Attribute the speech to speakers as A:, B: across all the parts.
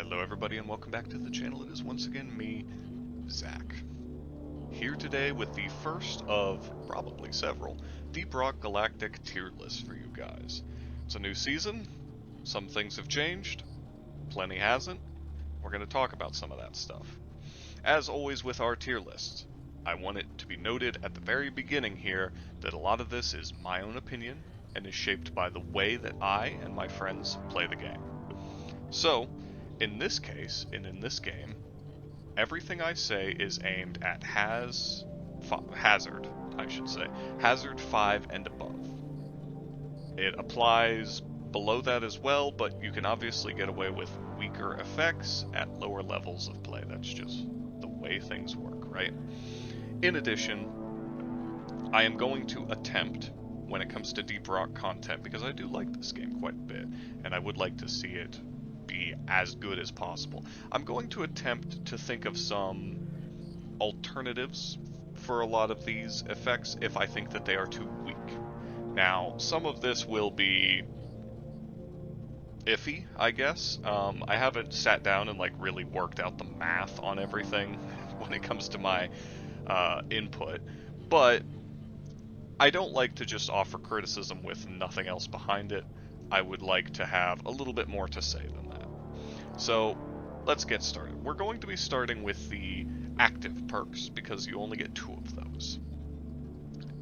A: Hello everybody and welcome back to the channel. It is once again me, Zach. Here today with the first of probably several Deep Rock Galactic tier lists for you guys. It's a new season, some things have changed, plenty hasn't. We're going to talk about some of that stuff. As always with our tier lists, I want it to be noted at the very beginning here that a lot of this is my own opinion and is shaped by the way that I and my friends play the game. So, in this case, and in this game, everything I say is aimed at hazard, I should say. Hazard 5 and above. It applies below that as well, but you can obviously get away with weaker effects at lower levels of play. That's just the way things work, right? In addition, I am going to attempt, when it comes to Deep Rock content, because I do like this game quite a bit, and I would like to see it be as good as possible. I'm going to attempt to think of some alternatives for a lot of these effects if I think that they are too weak. Now, some of this will be iffy, I guess. I haven't sat down and really worked out the math on everything when it comes to my input, but I don't like to just offer criticism with nothing else behind it. I would like to have a little bit more to say than that. So, let's get started. We're going to be starting with the active perks, because you only get 2 of those.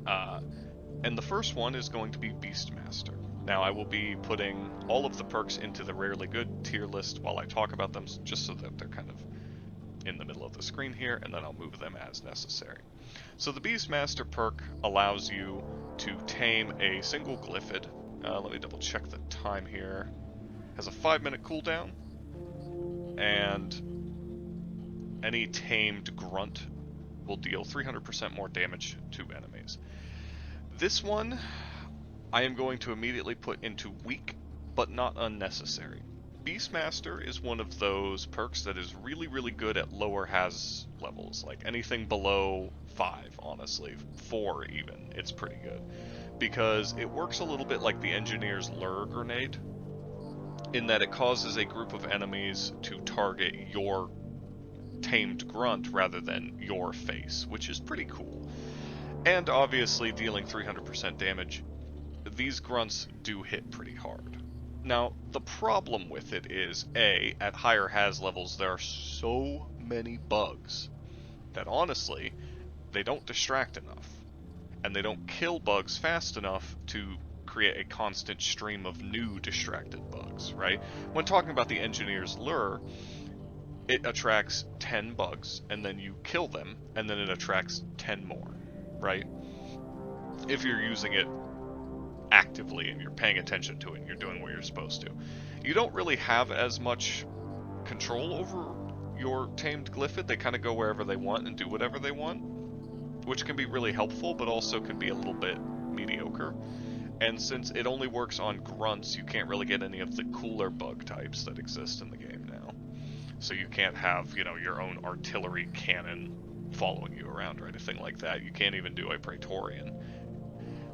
A: And the first one is going to be Beastmaster. Now, I will be putting all of the perks into the rarely good tier list while I talk about them, just so that they're kind of in the middle of the screen here, and then I'll move them as necessary. So the Beastmaster perk allows you to tame a single Glyphid. Let me double check the time here. Has a 5-minute cooldown, and any tamed grunt will deal 300% more damage to enemies. This one I am going to immediately put into weak, but not unnecessary. Beastmaster is one of those perks that is really, really good at lower Haz levels, like anything below 5, honestly, 4 even, it's pretty good. Because it works a little bit like the Engineer's Lure Grenade, in that it causes a group of enemies to target your tamed grunt rather than your face, which is pretty cool. And obviously, dealing 300% damage, these grunts do hit pretty hard. Now, the problem with it is, A, at higher Haz levels there are so many bugs that honestly, they don't distract enough. And they don't kill bugs fast enough to create a constant stream of new distracted bugs, right? When talking about the Engineer's Lure, it attracts 10 bugs, and then you kill them, and then it attracts 10 more, right? If you're using it actively and you're paying attention to it and you're doing what you're supposed to. You don't really have as much control over your tamed Glyphid. They kind of go wherever they want and do whatever they want, which can be really helpful, but also can be a little bit mediocre. And since it only works on grunts, you can't really get any of the cooler bug types that exist in the game now. So you can't have, your own artillery cannon following you around or anything like that. You can't even do a Praetorian.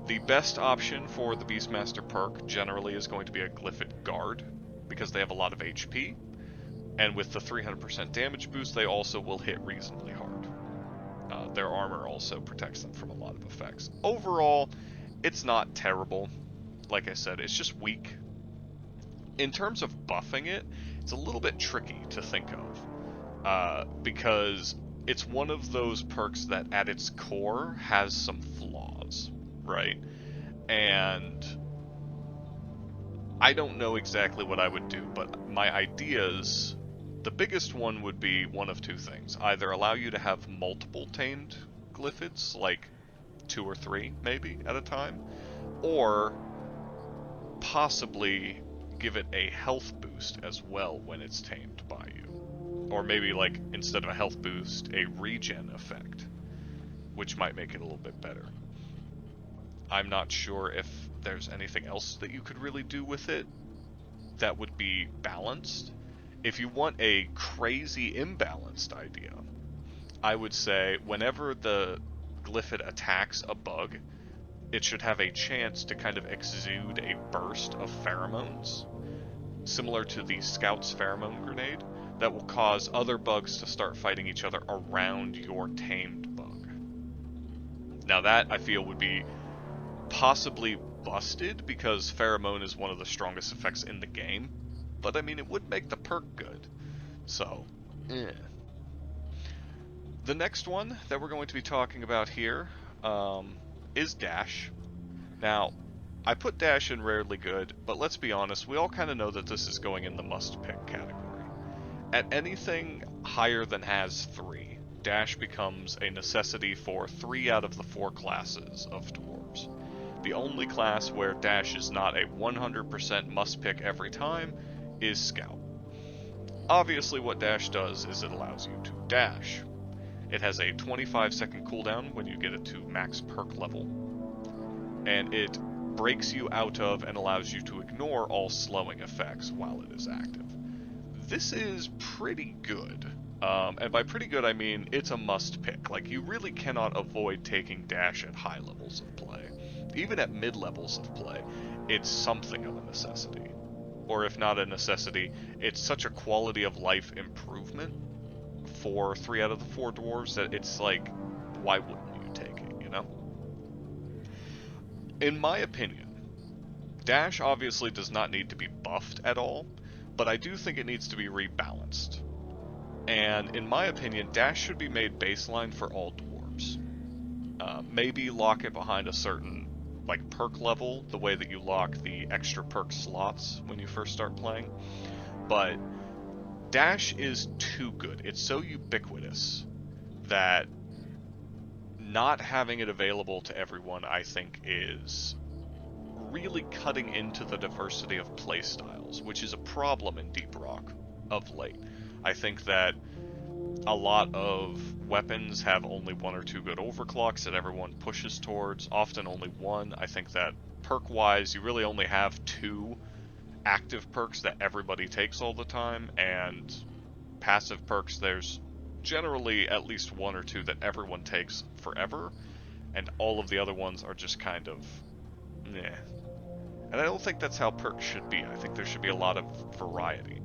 A: The best option for the Beastmaster perk generally is going to be a Glyphid Guard, because they have a lot of HP, and with the 300% damage boost, they also will hit reasonably hard. Their armor also protects them from a lot of effects. Overall, it's not terrible. Like I said, it's just weak. In terms of buffing it, it's a little bit tricky to think of, because it's one of those perks that at its core has some flaws, right? And I don't know exactly what I would do, but my ideas, the biggest one would be one of 2 things. Either allow you to have multiple tamed Glyphids, like 2 or 3 maybe at a time, or possibly give it a health boost as well when it's tamed by you. Or maybe, instead of a health boost, a regen effect, which might make it a little bit better. I'm not sure if there's anything else that you could really do with it that would be balanced. If you want a crazy imbalanced idea, I would say whenever the Glyphid attacks a bug, it should have a chance to kind of exude a burst of pheromones. similar to the Scout's Pheromone Grenade, that will cause other bugs to start fighting each other around your tamed bug. Now that, I feel, would be possibly busted, because Pheromone is one of the strongest effects in the game, but I mean, it would make the perk good. So, The next one that we're going to be talking about here is Dash. Now, I put Dash in rarely good, but let's be honest, we all kind of know that this is going in the must-pick category. At anything higher than has 3, Dash becomes a necessity for 3 out of the 4 classes of dwarves. The only class where Dash is not a 100% must-pick every time is Scout. Obviously, what Dash does is it allows you to dash. It has a 25-second cooldown when you get it to max perk level, and it breaks you out of and allows you to ignore all slowing effects while it is active. This is pretty good, and by pretty good I mean it's a must-pick. Like, you really cannot avoid taking Dash at high levels of play. Even at mid-levels of play, it's something of a necessity. Or if not a necessity, it's such a quality of life improvement for 3 out of the 4 dwarves that it's like, why wouldn't you take it, you know? In my opinion, Dash obviously does not need to be buffed at all, but I do think it needs to be rebalanced. And in my opinion, Dash should be made baseline for all dwarves. Maybe lock it behind a certain like perk level, the way that you lock the extra perk slots when you first start playing. But Dash is too good. It's so ubiquitous that not having it available to everyone, I think, is really cutting into the diversity of playstyles, which is a problem in Deep Rock of late. I think that a lot of weapons have only 1 or 2 good overclocks that everyone pushes towards, often only 1. I think that perk-wise, you really only have 2 active perks that everybody takes all the time, and passive perks, there's generally at least 1 or 2 that everyone takes forever, and all of the other ones are just kind of meh. And I don't think that's how perks should be. I think there should be a lot of variety.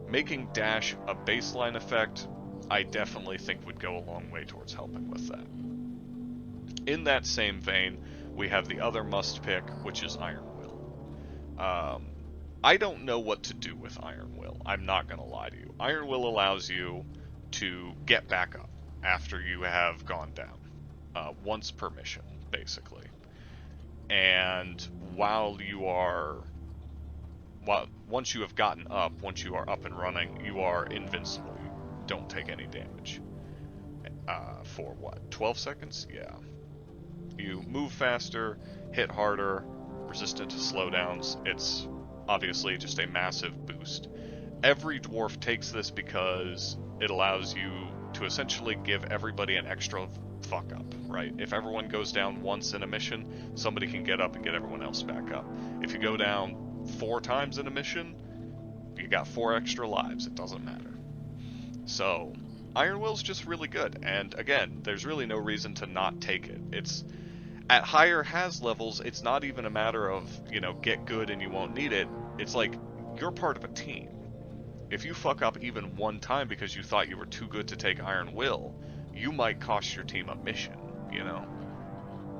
A: Making Dash a baseline effect, I definitely think would go a long way towards helping with that. In that same vein, we have the other must-pick, which is Iron Will. I don't know what to do with Iron Will, I'm not going to lie to you. Iron Will allows you to get back up after you have gone down, once per mission, basically. And once you have gotten up, once you are up and running, you are invincible. You don't take any damage. For what, 12 seconds? Yeah. You move faster, hit harder, resistant to slowdowns. It's obviously just a massive boost. Every dwarf takes this because it allows you to essentially give everybody an extra fuck up, right? If everyone goes down once in a mission, somebody can get up and get everyone else back up. If you go down 4 times in a mission, you got 4 extra lives. It doesn't matter. So, Iron Will's just really good, and again, there's really no reason to not take it. It's at higher has levels, it's not even a matter of, get good and you won't need it. It's like, you're part of a team. If you fuck up even 1 time because you thought you were too good to take Iron Will, you might cost your team a mission,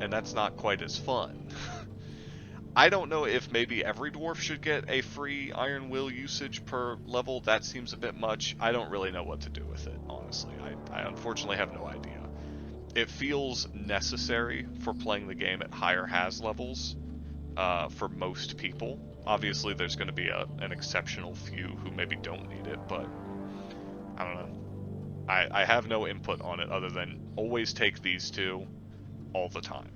A: And that's not quite as fun. I don't know if maybe every dwarf should get a free Iron Will usage per level. That seems a bit much. I don't really know what to do with it, honestly. I unfortunately have no idea. It feels necessary for playing the game at higher has levels for most people. Obviously, there's going to be an exceptional few who maybe don't need it, but I don't know. I have no input on it other than always take these 2 all the time.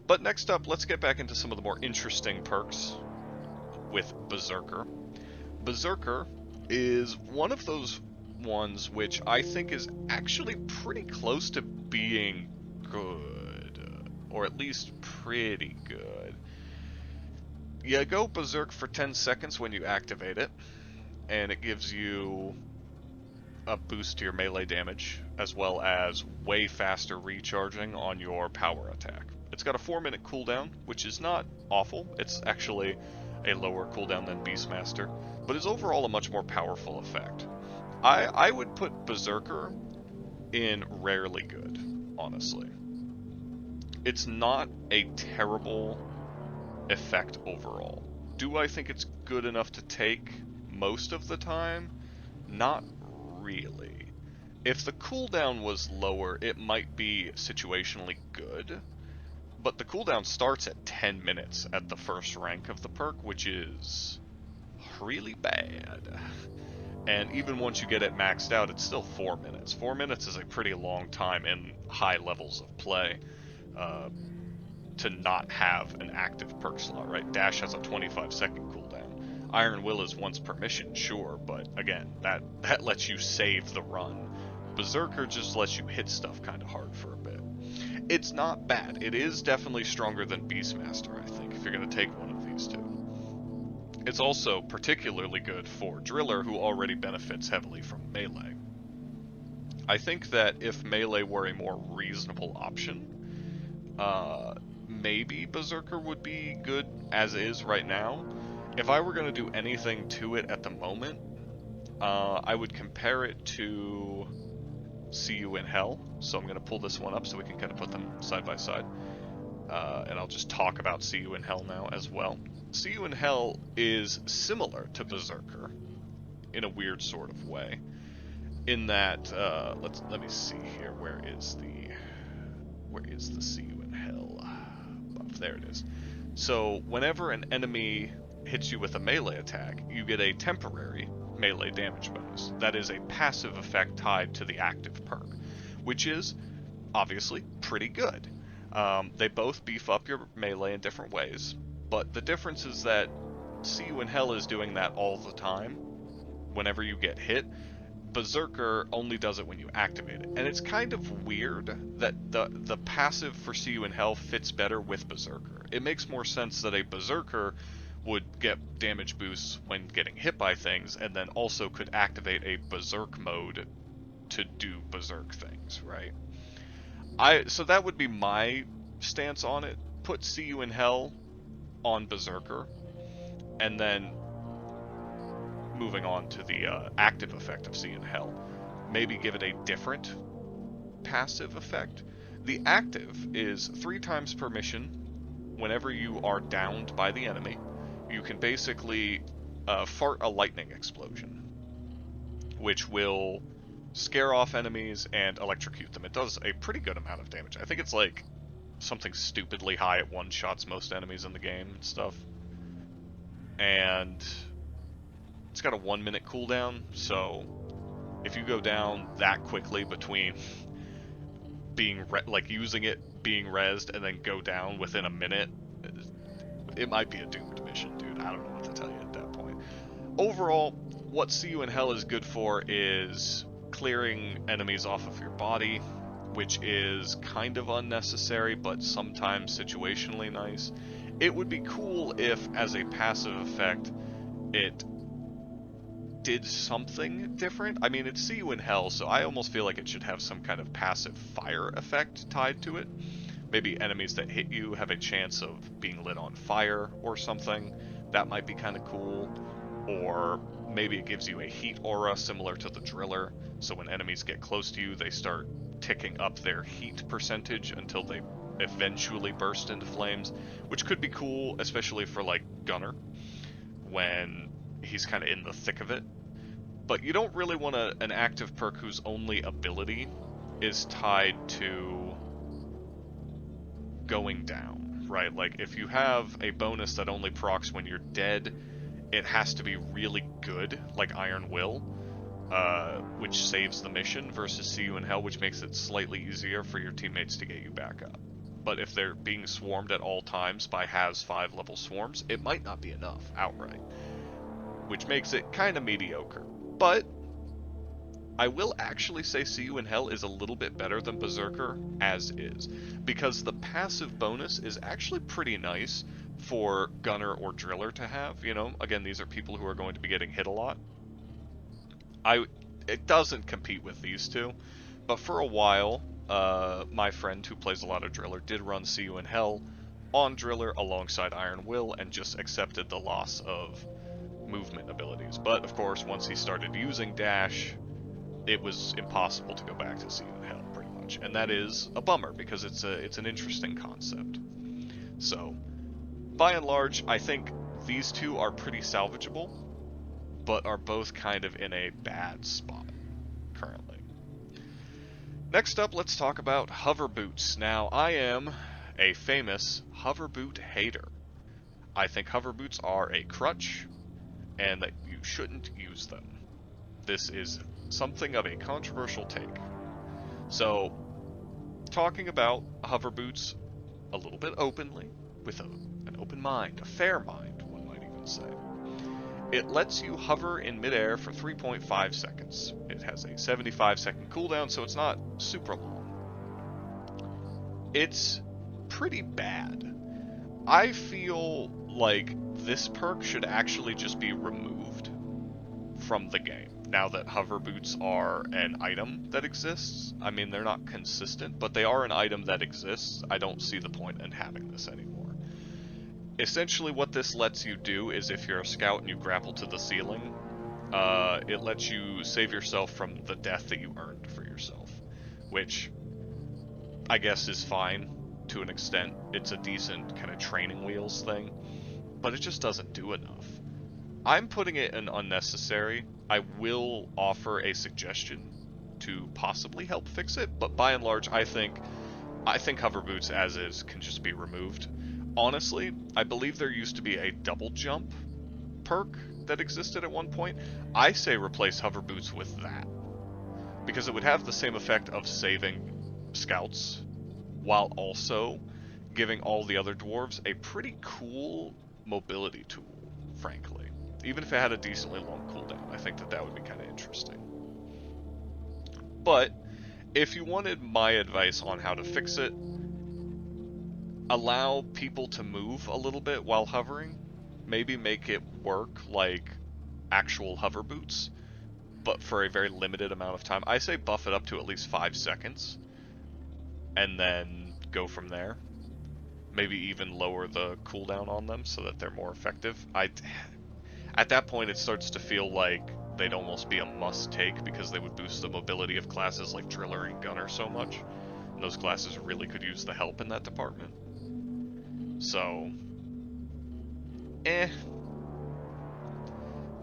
A: But next up, let's get back into some of the more interesting perks with Berserker. Berserker is one of those ones which I think is actually pretty close to being good, or at least pretty good. You go Berserk for 10 seconds when you activate it, and it gives you a boost to your melee damage, as well as way faster recharging on your power attack. It's got a 4-minute cooldown, which is not awful. It's actually a lower cooldown than Beastmaster, but is overall a much more powerful effect. I would put Berserker in rarely good, honestly. It's not a terrible effect overall. Do I think it's good enough to take most of the time? Not really. If the cooldown was lower, it might be situationally good, but the cooldown starts at 10 minutes at the first rank of the perk, which is really bad. And even once you get it maxed out, it's still 4 minutes. 4 minutes is a pretty long time in high levels of play uh, to not have an active perk slot, right? Dash has a 25-second cooldown. Iron Will is once per mission, sure, but again, that lets you save the run. Berserker just lets you hit stuff kind of hard for a bit. It's not bad. It is definitely stronger than Beastmaster, I think, if you're going to take one of these two. It's also particularly good for Driller, who already benefits heavily from melee. I think that if melee were a more reasonable option, maybe Berserker would be good as is right now. If I were going to do anything to it at the moment, I would compare it to See You in Hell. So I'm going to pull this one up so we can kind of put them side by side. And I'll just talk about See You in Hell now as well. See You in Hell is similar to Berserker in a weird sort of way. In that, let me see here. Where is the See You in Hell? There it is. So whenever an enemy hits you with a melee attack, you get a temporary melee damage bonus. That is a passive effect tied to the active perk, which is obviously pretty good. They both beef up your melee in different ways, but the difference is that See You in Hell is doing that all the time. Whenever you get hit, Berserker only does it when you activate it. And it's kind of weird that the passive for See You in Hell fits better with Berserker. It makes more sense that a Berserker would get damage boosts when getting hit by things, and then also could activate a Berserk mode to do Berserk things, right? So that would be my stance on it. Put See You in Hell on Berserker, and then moving on to the active effect of See You in Hell. Maybe give it a different passive effect. The active is 3 times per mission. Whenever you are downed by the enemy, you can basically fart a lightning explosion, which will scare off enemies and electrocute them. It does a pretty good amount of damage. I think it's like something stupidly high. It one-shots most enemies in the game and stuff. And it's got a 1-minute cooldown, so if you go down that quickly between being using it, being rezzed, and then go down within a minute, it might be a doomed mission, dude. I don't know what to tell you at that point. Overall, what See You in Hell is good for is clearing enemies off of your body, which is kind of unnecessary, but sometimes situationally nice. It would be cool if, as a passive effect, it did something different. I mean, it's See You in Hell, so I almost feel like it should have some kind of passive fire effect tied to it. Maybe enemies that hit you have a chance of being lit on fire or something. That might be kind of cool. Or maybe it gives you a heat aura similar to the Driller, so when enemies get close to you, they start ticking up their heat percentage until they eventually burst into flames, which could be cool, especially for like Gunner, when he's kind of in the thick of it. But you don't really want an active perk whose only ability is tied to going down, right? Like, if you have a bonus that only procs when you're dead, it has to be really good, like Iron Will, which saves the mission, versus See You in Hell, which makes it slightly easier for your teammates to get you back up. But if they're being swarmed at all times by Has 5 level swarms, it might not be enough outright, which makes it kind of mediocre. But I will actually say See You in Hell is a little bit better than Berserker as is, because the passive bonus is actually pretty nice for Gunner or Driller to have. You know, again, these are people who are going to be getting hit a lot. It doesn't compete with these two, but for a while, my friend who plays a lot of Driller did run See You in Hell on Driller alongside Iron Will and just accepted the loss of movement abilities. But of course, once he started using Dash, it was impossible to go back to See You in Hell, pretty much. And that is a bummer, because it's an interesting concept. So, by and large, I think these two are pretty salvageable, but are both kind of in a bad spot currently. Next up, let's talk about hover boots. Now, I am a famous hover boot hater. I think hover boots are a crutch, and that you shouldn't use them. This is something of a controversial take. So, talking about hover boots a little bit openly, with an open mind, a fair mind, one might even say. It lets you hover in midair for 3.5 seconds. It has a 75-second cooldown, so it's not super long. It's pretty bad. I feel like this perk should actually just be removed from the game, now that hover boots are an item that exists. I mean, they're not consistent, but they are an item that exists. I don't see the point in having this anymore. Essentially, what this lets you do is, if you're a scout and you grapple to the ceiling, it lets you save yourself from the death that you earned for yourself, which I guess is fine to an extent. It's a decent kind of training wheels thing, but it just doesn't do enough. I'm putting it in unnecessary. I will offer a suggestion to possibly help fix it, but by and large, I think hover boots as is can just be removed. Honestly, I believe there used to be a double jump perk that existed at one point. I say replace hover boots with that, because it would have the same effect of saving scouts while also giving all the other dwarves a pretty cool mobility tool, frankly. Even if it had a decently long cooldown, I think that would be kind of interesting. But if you wanted my advice on how to fix it, allow people to move a little bit while hovering. Maybe make it work like actual hover boots, but for a very limited amount of time. I say buff it up to at least 5 seconds, and then go from there. Maybe even lower the cooldown on them so that they're more effective. At that point, it starts to feel like they'd almost be a must-take, because they would boost the mobility of classes like Driller and Gunner so much. And those classes really could use the help in that department. So,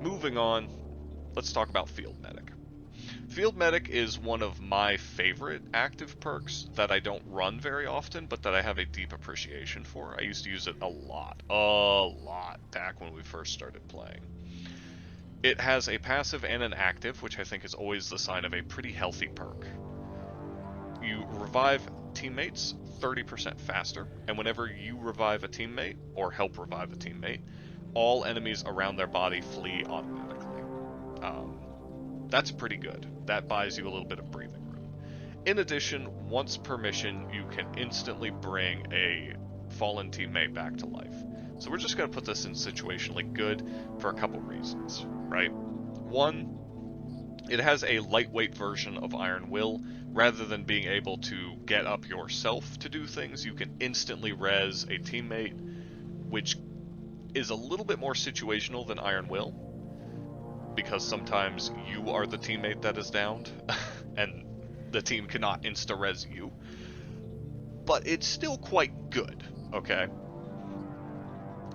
A: moving on, let's talk about Field Medic. Field Medic is one of my favorite active perks that I don't run very often, but that I have a deep appreciation for. I used to use it a lot, back when we first started playing. It has a passive and an active, which I think is always the sign of a pretty healthy perk. You revive teammates 30% faster, and whenever you revive a teammate, or help revive a teammate, all enemies around their body flee automatically. That's pretty good. That buys you a little bit of breathing room. In addition, once per mission, you can instantly bring a fallen teammate back to life. So we're just going to put this in situationally good for a couple reasons, right? One, it has a lightweight version of Iron Will. Rather than being able to get up yourself to do things, you can instantly res a teammate, which is a little bit more situational than Iron Will, because sometimes you are the teammate that is downed, and the team cannot insta-res you. But it's still quite good, okay?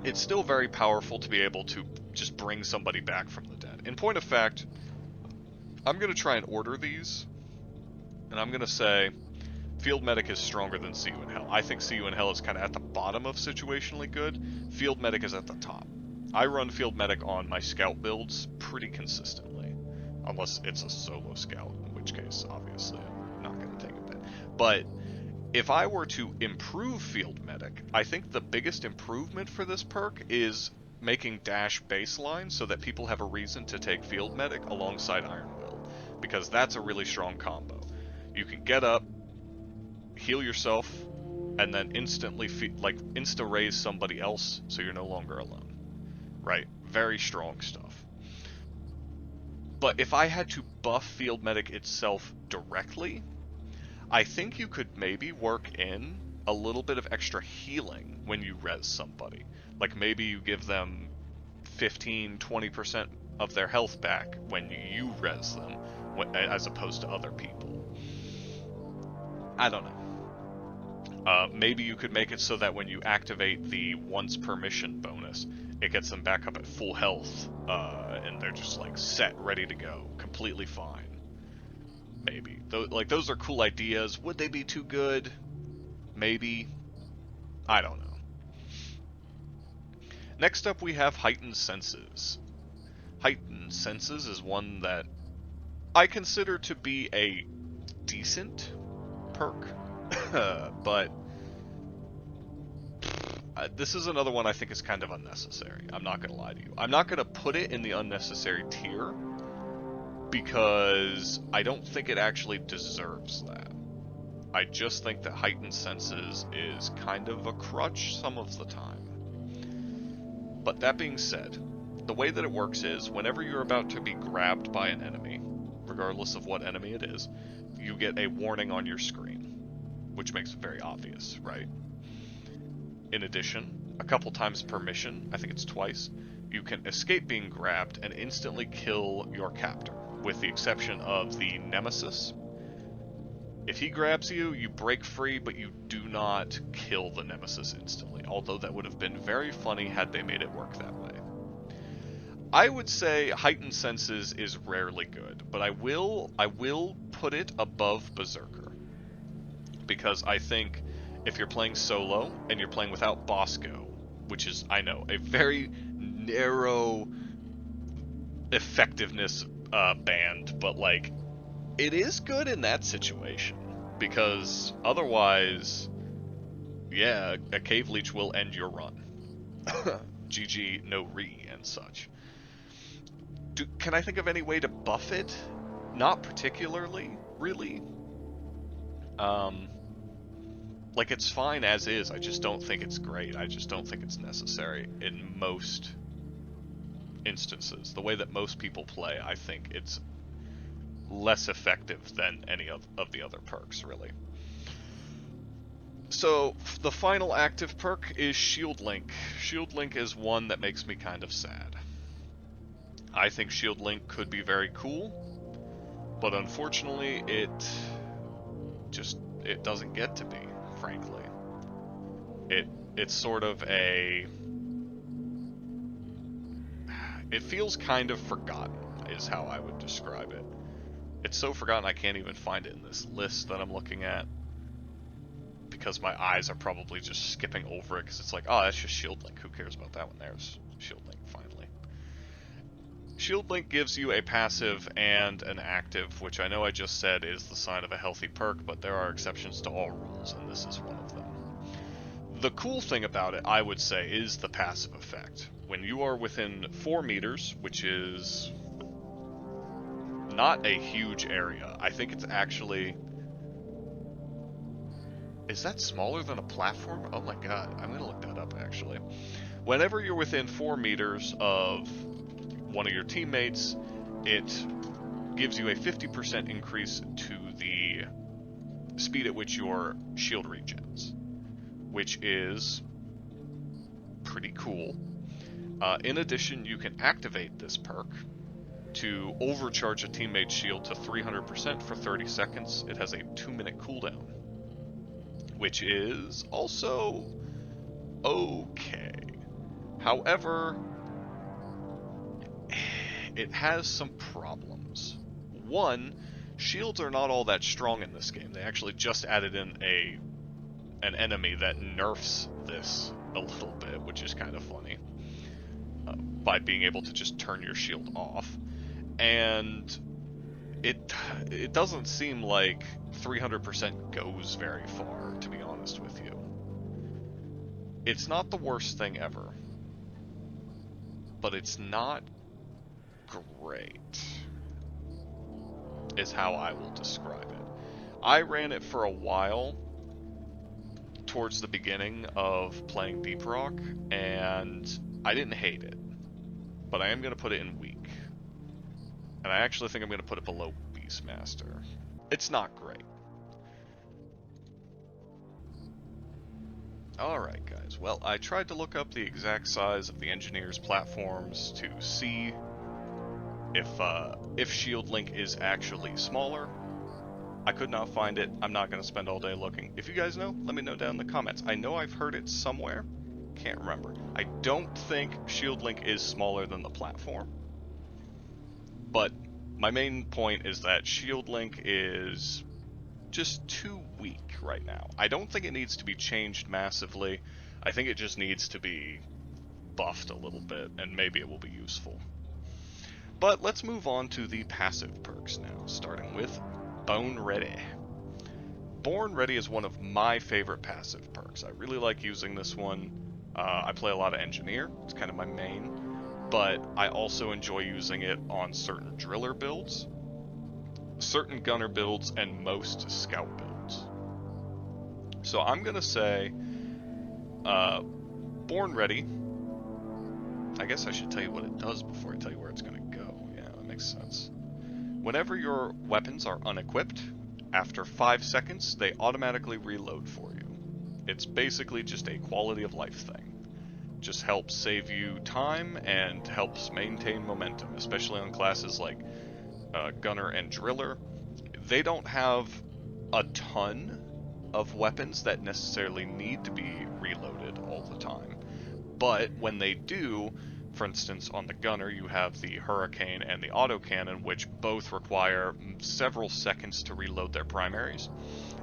A: It's still very powerful to be able to just bring somebody back from the dead. In point of fact, I'm going to try and order these, and I'm going to say Field Medic is stronger than See You in Hell. I think See You in Hell is kind of at the bottom of situationally good. Field Medic is at the top. I run Field Medic on my scout builds pretty consistently, unless it's a solo scout, in which case, obviously, I'm not going to take a bit. But if I were to improve Field Medic, I think the biggest improvement for this perk is making Dash baseline so that people have a reason to take Field Medic alongside Iron Will, because that's a really strong combo. You can get up, heal yourself, and then instantly insta-raise somebody else so you're no longer alone. Right? Very strong stuff. But if I had to buff Field Medic itself directly, I think you could maybe work in a little bit of extra healing when you res somebody. Like maybe you give them 15-20% of their health back when you res them, as opposed to other people. I don't know. Maybe you could make it so that when you activate the once per mission bonus, it gets them back up at full health, and they're just like set, ready to go, completely fine. Maybe. Like, those are cool ideas. Would they be too good? Maybe. I don't know. Next up, we have Heightened Senses. Heightened Senses is one that I consider to be a decent perk, but this is another one I think is kind of unnecessary. I'm not going to lie to you. I'm not going to put it in the unnecessary tier, because I don't think it actually deserves that. I just think that Heightened Senses is kind of a crutch some of the time. But that being said, the way that it works is, whenever you're about to be grabbed by an enemy, regardless of what enemy it is, you get a warning on your screen, which makes it very obvious, right? In addition, a couple times per mission, I think it's twice, you can escape being grabbed and instantly kill your captor, with the exception of the Nemesis. If he grabs you, you break free, but you do not kill the Nemesis instantly, although that would have been very funny had they made it work that way. I would say Heightened Senses is rarely good, but I will put it above Berserker, because I think if you're playing solo and you're playing without Bosco, which is, I know, a very narrow effectiveness band, but like, it is good in that situation, because otherwise, yeah, a Cave Leech will end your run. GG, no re, and such. Can I think of any way to buff it? Not particularly, really. Like, it's fine as is, I just don't think it's great. I just don't think it's necessary in most instances. The way that most people play, I think it's less effective than any of the other perks, really. So, the final active perk is Shield Link. Shield Link is one that makes me kind of sad. I think Shield Link could be very cool, but unfortunately it doesn't get to be, frankly. It's sort of a... It feels kind of forgotten, is how I would describe it. It's so forgotten I can't even find it in this list that I'm looking at, because my eyes are probably just skipping over it, because it's like, oh, that's just Shield Link, who cares about that one? There's Shield Link, finally. Shield Link gives you a passive and an active, which I know I just said is the sign of a healthy perk, but there are exceptions to all rules, and this is one of them. The cool thing about it, I would say, is the passive effect. When you are within 4 meters, which is not a huge area, I think it's actually... Is that smaller than a platform? Oh my god, I'm gonna look that up, actually. Whenever you're within 4 meters of one of your teammates, it gives you a 50% increase to the speed at which your shield regens, which is pretty cool. In addition, you can activate this perk to overcharge a teammate's shield to 300% for 30 seconds. It has a 2-minute cooldown, which is also okay. However, it has some problems. One, shields are not all that strong in this game. They actually just added in an enemy that nerfs this a little bit, which is kind of funny, by being able to just turn your shield off. And it doesn't seem like 300% goes very far, to be honest with you. It's not the worst thing ever, but it's not great, is how I will describe it. I ran it for a while towards the beginning of playing Deep Rock, and I didn't hate it, but I am going to put it in weak. And I actually think I'm going to put it below Beastmaster. It's not great. Alright guys, well I tried to look up the exact size of the engineers' platforms to see if Shield Link is actually smaller. I could not find it. I'm not going to spend all day looking. If you guys know, let me know down in the comments. I know I've heard it somewhere. Can't remember. I don't think Shield Link is smaller than the platform. But my main point is that Shield Link is just too weak right now. I don't think it needs to be changed massively. I think it just needs to be buffed a little bit, and maybe it will be useful. But let's move on to the passive perks now, starting with Bone Ready. Born Ready is one of my favorite passive perks. I really like using this one. I play a lot of Engineer, it's kind of my main, but I also enjoy using it on certain Driller builds, certain Gunner builds, and most Scout builds. So I'm going to say Born Ready. I guess I should tell you what it does before I tell you where it's going to go. Yeah, that makes sense. Whenever your weapons are unequipped, after 5 seconds, they automatically reload for you. It's basically just a quality of life thing. Just helps save you time and helps maintain momentum, especially on classes like Gunner and Driller. They don't have a ton of weapons that necessarily need to be reloaded all the time. But when they do, for instance, on the Gunner, you have the Hurricane and the Autocannon, which both require several seconds to reload their primaries.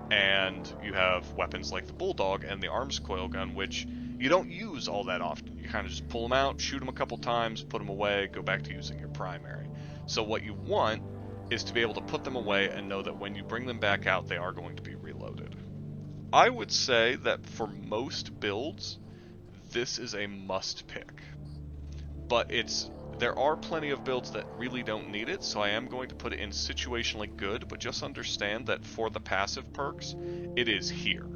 A: And you have weapons like the Bulldog and the Arms Coil Gun, which you don't use all that often. You kind of just pull them out, shoot them a couple times, put them away, go back to using your primary. So what you want is to be able to put them away and know that when you bring them back out, they are going to be reloaded. I would say that for most builds, this is a must pick. But there are plenty of builds that really don't need it, so I am going to put it in situationally good, but just understand that for the passive perks, it is here.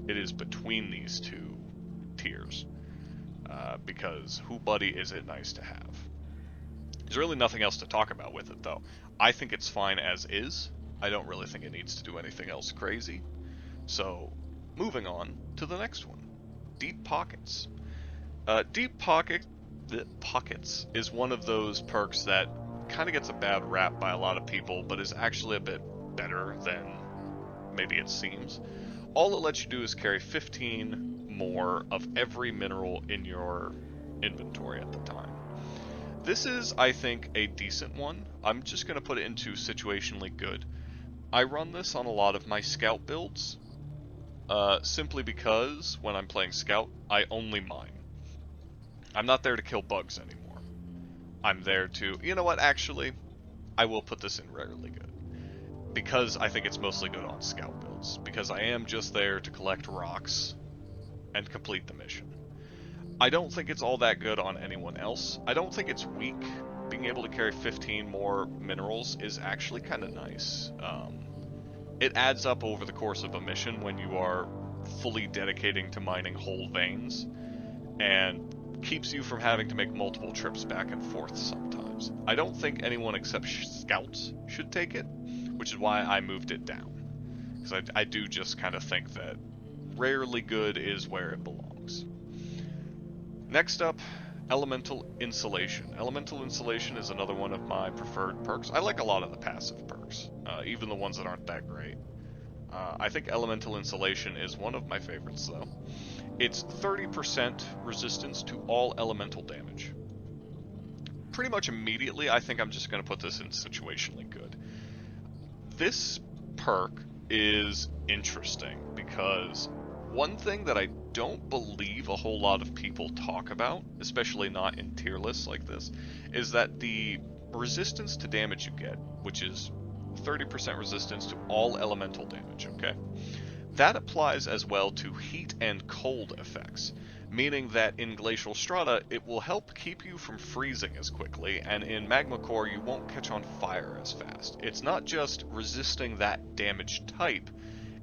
A: It is between these two tiers. Because who buddy is it nice to have? There's really nothing else to talk about with it, though. I think it's fine as is. I don't really think it needs to do anything else crazy. So, moving on to the next one. Deep Pockets. Deep Pockets is one of those perks that kind of gets a bad rap by a lot of people, but is actually a bit better than maybe it seems. All it lets you do is carry 15 more of every mineral in your inventory at the time. This is, I think, a decent one. I'm just going to put it into situationally good. I run this on a lot of my Scout builds, simply because when I'm playing Scout, I only mine. I'm not there to kill bugs anymore. I'm there to... You know what, actually, I will put this in rarely good. Because I think it's mostly good on Scout builds. Because I am just there to collect rocks and complete the mission. I don't think it's all that good on anyone else. I don't think it's weak. Being able to carry 15 more minerals is actually kind of nice. It adds up over the course of a mission when you are fully dedicating to mining whole veins, and keeps you from having to make multiple trips back and forth sometimes. I don't think anyone except Scouts should take it, which is why I moved it down. Because I do just kind of think that rarely good is where it belongs. Next up, Elemental Insulation. Elemental Insulation is another one of my preferred perks. I like a lot of the passive perks, even the ones that aren't that great. I think Elemental Insulation is one of my favorites, though. It's 30% resistance to all elemental damage. Pretty much immediately, I think I'm just going to put this in situationally good. This perk is interesting because one thing that I don't believe a whole lot of people talk about, especially not in tier lists like this, is that the resistance to damage you get, which is 30% resistance to all elemental damage, okay? That applies as well to heat and cold effects, meaning that in Glacial Strata, it will help keep you from freezing as quickly, and in Magma Core, you won't catch on fire as fast. It's not just resisting that damage type,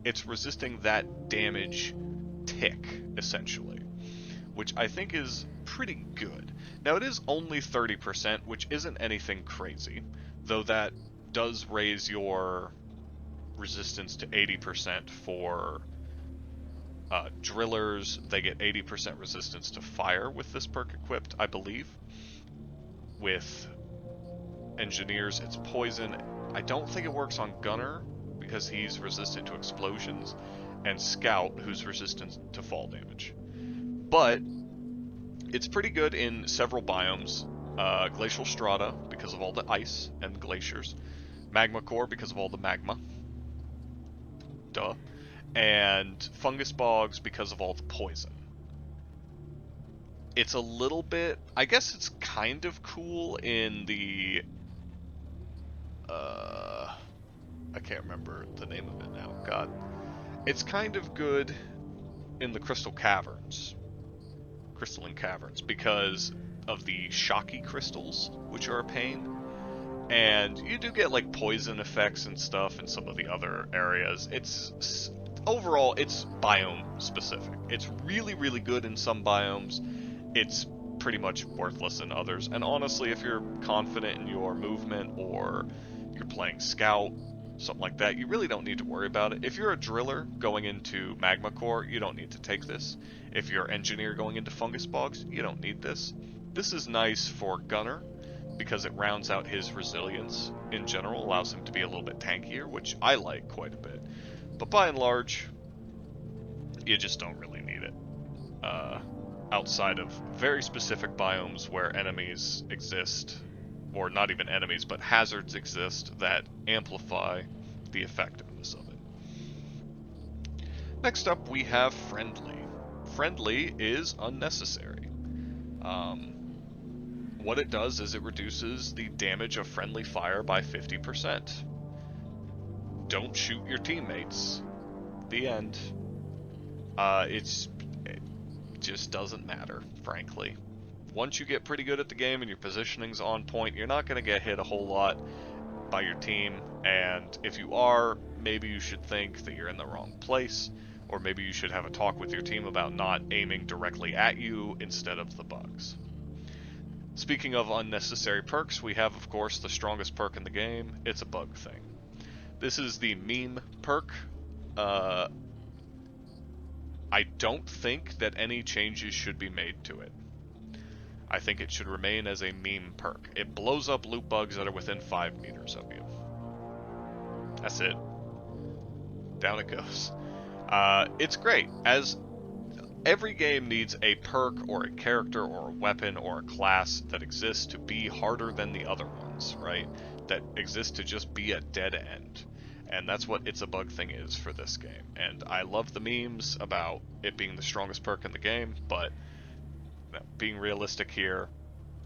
A: it's resisting that damage tick, essentially, which I think is pretty good. Now, it is only 30%, which isn't anything crazy, though that does raise your resistance to 80% for Drillers, they get 80% resistance to fire with this perk equipped, I believe. With engineers, it's poison. I don't think it works on Gunner because he's resistant to explosions, and Scout, who's resistant to fall damage. But it's pretty good in several biomes. Glacial Strata because of all the ice and glaciers. Magma Core because of all the magma. Duh. And Fungus Bogs because of all the poison. It's a little bit... I guess it's kind of cool in the... I can't remember the name of it now. God. It's kind of good in the crystalline caverns, because of the shocky crystals, which are a pain. And you do get like poison effects and stuff in some of the other areas. It's overall, it's biome specific. It's really, really good in some biomes. It's pretty much worthless in others. And honestly, if you're confident in your movement, or you're playing Scout, something like that, you really don't need to worry about it. If you're a driller going into Magma Core, you don't need to take this. If you're engineer going into Fungus Bogs, you don't need this. This is nice for Gunner because it rounds out his resilience in general, allows him to be a little bit tankier, which I like quite a bit. But by and large, you just don't really need it. Outside of very specific biomes where enemies exist, or not even enemies, but hazards exist that amplify the effectiveness of it. Next up, we have Friendly. Friendly is unnecessary. What it does is it reduces the damage of friendly fire by 50%. Don't shoot your teammates. The end. It just doesn't matter, frankly. Once you get pretty good at the game and your positioning's on point, you're not going to get hit a whole lot by your team, and if you are, maybe you should think that you're in the wrong place, or maybe you should have a talk with your team about not aiming directly at you instead of the bugs. Speaking of unnecessary perks, we have, of course, the strongest perk in the game. It's a bug thing. This is the meme perk. I don't think that any changes should be made to it. I think it should remain as a meme perk. It blows up loot bugs that are within 5 meters of you. That's it. Down it goes. It's great. As every game needs a perk or a character or a weapon or a class that exists to be harder than the other ones, right? That exists to just be a dead end. And that's what It's a Bug thing is for this game. And I love the memes about it being the strongest perk in the game, but being realistic here,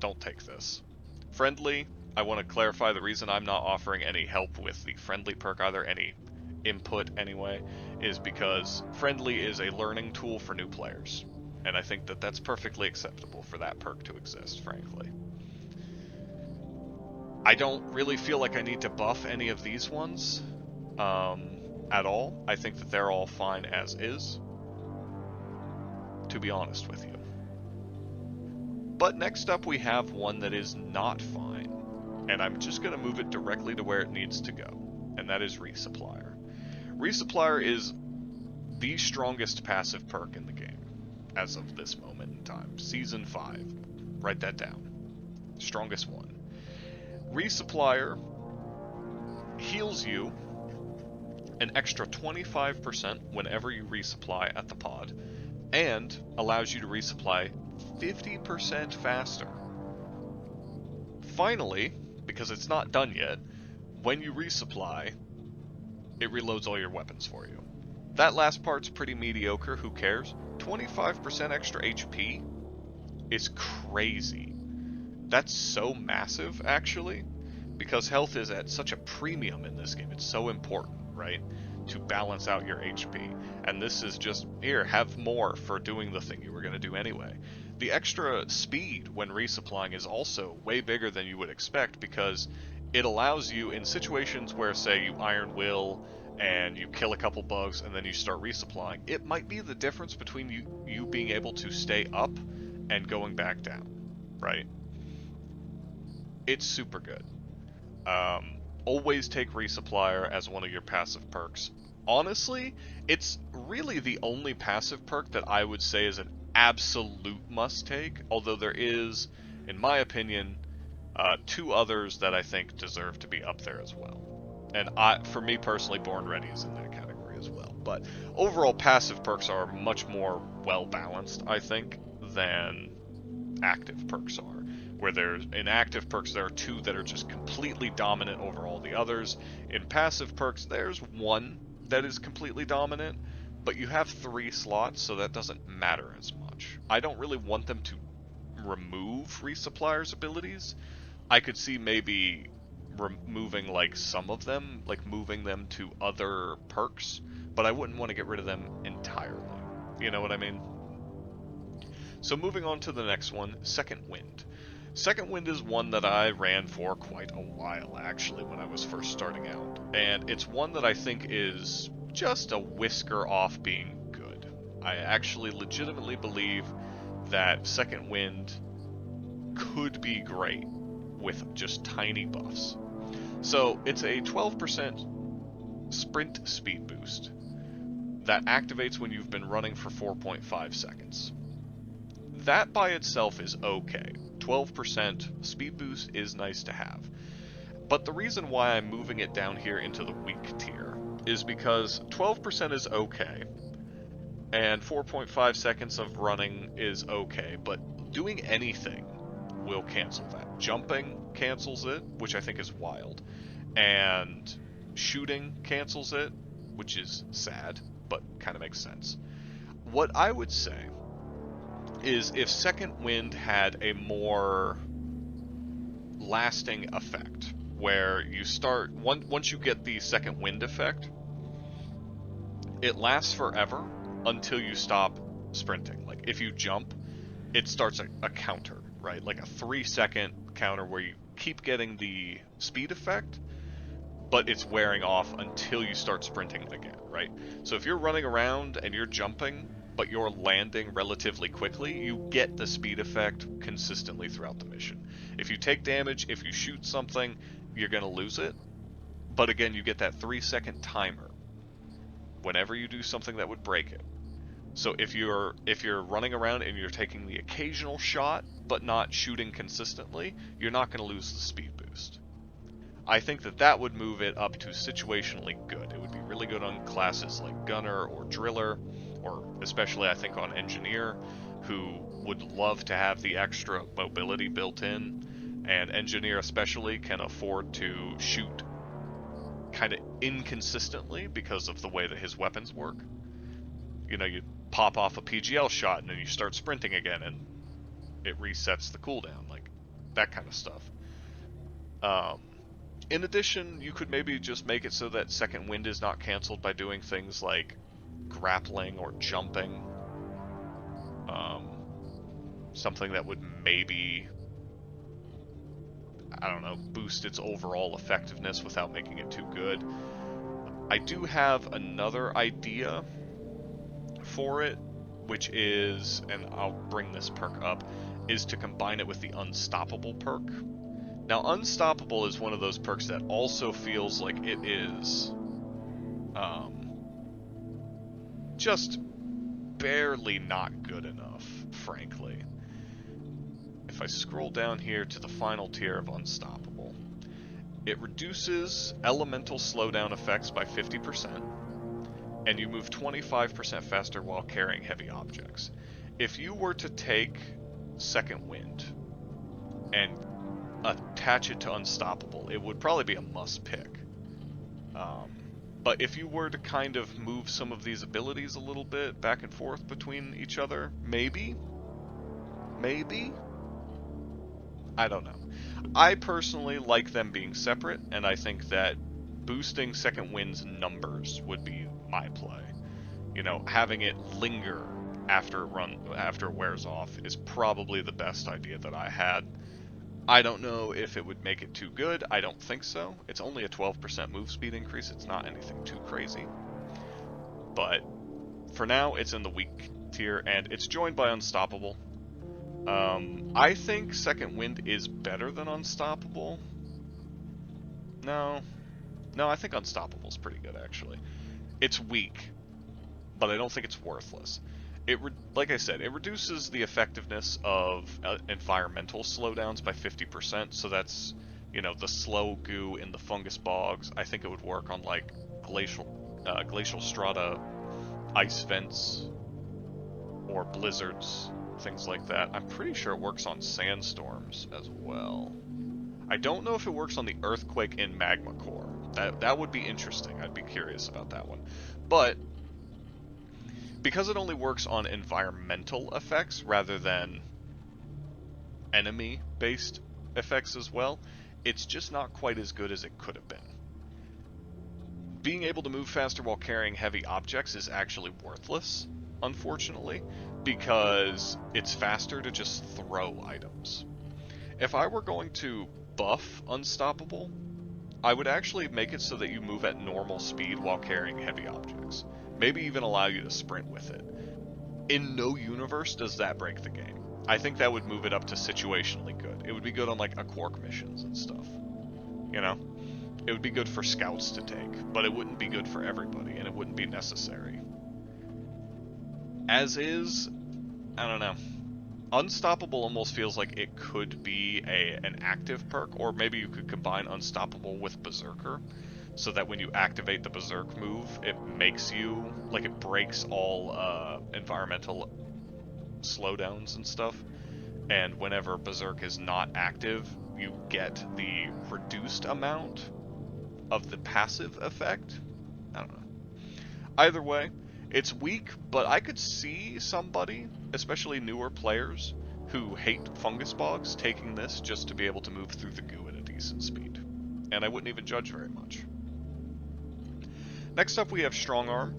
A: don't take this. Friendly, I want to clarify the reason I'm not offering any help with the friendly perk either, any input anyway, is because friendly is a learning tool for new players. And I think that that's perfectly acceptable for that perk to exist, frankly. I don't really feel like I need to buff any of these ones at all. I think that they're all fine as is, to be honest with you. But next up we have one that is not fine, and I'm just going to move it directly to where it needs to go, and that is Resupplier. Resupplier is the strongest passive perk in the game, as of this moment in time. Season 5. Write that down. Strongest one. Resupplier heals you an extra 25% whenever you resupply at the pod, and allows you to resupply 50% faster. Finally, because it's not done yet, when you resupply, it reloads all your weapons for you. That last part's pretty mediocre, who cares? 25% extra HP is crazy. That's so massive, actually, because health is at such a premium in this game. It's so important, right? To balance out your HP. And this is just, here, have more for doing the thing you were going to do anyway. The extra speed when resupplying is also way bigger than you would expect, because it allows you, in situations where, say, you Iron Will and you kill a couple bugs and then you start resupplying, it might be the difference between you being able to stay up and going back down, right? It's super good. Always take Resupplier as one of your passive perks. Honestly, it's really the only passive perk that I would say is an absolute must-take, although there is, in my opinion, two others that I think deserve to be up there as well. And for me personally, Born Ready is in that category as well. But overall, passive perks are much more well-balanced, I think, than active perks are. Where there's in active perks there are two that are just completely dominant over all the others. In passive perks there's one that is completely dominant, but you have 3 slots, so that doesn't matter as much. I don't really want them to remove resupplier's abilities. I could see maybe removing like some of them, like moving them to other perks, but I wouldn't want to get rid of them entirely. You know what I mean? So moving on to the next one, Second Wind. Second Wind is one that I ran for quite a while, actually, when I was first starting out. And it's one that I think is just a whisker off being good. I actually legitimately believe that Second Wind could be great with just tiny buffs. So it's a 12% sprint speed boost that activates when you've been running for 4.5 seconds. That by itself is okay. 12% speed boost is nice to have. But the reason why I'm moving it down here into the weak tier is because 12% is okay, and 4.5 seconds of running is okay, but doing anything will cancel that. Jumping cancels it, which I think is wild, and shooting cancels it, which is sad, but kind of makes sense. What I would say is if Second Wind had a more lasting effect, where you start, once you get the Second Wind effect, it lasts forever until you stop sprinting. Like if you jump, it starts a counter, right? Like a 3-second counter where you keep getting the speed effect, but it's wearing off until you start sprinting again, right? So if you're running around and you're jumping, but you're landing relatively quickly, you get the speed effect consistently throughout the mission. If you take damage, if you shoot something, you're going to lose it. But again, you get that 3-second timer whenever you do something that would break it. So if you're running around and you're taking the occasional shot, but not shooting consistently, you're not going to lose the speed boost. I think that would move it up to situationally good. It would be really good on classes like Gunner or Driller, or especially I think on Engineer, who would love to have the extra mobility built in, and Engineer especially can afford to shoot kind of inconsistently because of the way that his weapons work. You know, you pop off a PGL shot and then you start sprinting again and it resets the cooldown, like that kind of stuff. In addition, you could maybe just make it so that Second Wind is not cancelled by doing things like grappling or jumping. Something that would maybe, I don't know, boost its overall effectiveness without making it too good. I do have another idea for it, which is, and I'll bring this perk up, is to combine it with the Unstoppable perk. Now, Unstoppable is one of those perks that also feels like it is just barely not good enough, frankly. If I scroll down here to the final tier of Unstoppable, it reduces elemental slowdown effects by 50%, and you move 25% faster while carrying heavy objects. If you were to take Second Wind and attach it to Unstoppable, it would probably be a must pick. But if you were to kind of move some of these abilities a little bit back and forth between each other, maybe, I don't know. I personally like them being separate, and I think that boosting Second Wind's numbers would be my play. You know, having it linger after it wears off is probably the best idea that I had. I don't know if it would make it too good. I don't think so. It's only a 12% move speed increase. It's not anything too crazy. But for now, it's in the weak tier, and it's joined by Unstoppable. I think Second Wind is better than Unstoppable. No, I think Unstoppable's pretty good, actually. It's weak, but I don't think it's worthless. Like I said, it reduces the effectiveness of environmental slowdowns by 50%, so that's, the slow goo in the fungus bogs. I think it would work on, like, glacial strata, ice vents, or blizzards, things like that. I'm pretty sure it works on sandstorms as well. I don't know if it works on the earthquake in magma core. That would be interesting. I'd be curious about that one. But because it only works on environmental effects rather than enemy-based effects as well, it's just not quite as good as it could have been. Being able to move faster while carrying heavy objects is actually worthless, unfortunately, because it's faster to just throw items. If I were going to buff Unstoppable, I would actually make it so that you move at normal speed while carrying heavy objects. Maybe even allow you to sprint with it. In no universe does that break the game. I think that would move it up to situationally good. It would be good on, like, a Quark missions and stuff. It would be good for scouts to take, but it wouldn't be good for everybody, and it wouldn't be necessary. As is, I don't know. Unstoppable almost feels like it could be an active perk, or maybe you could combine Unstoppable with Berserker, so that when you activate the Berserk move, it makes you, like, it breaks all environmental slowdowns and stuff, and whenever Berserk is not active, you get the reduced amount of the passive effect. I don't know. Either way, it's weak, but I could see somebody, especially newer players, who hate fungus bogs, taking this just to be able to move through the goo at a decent speed. And I wouldn't even judge very much. Next up we have Strong Arm.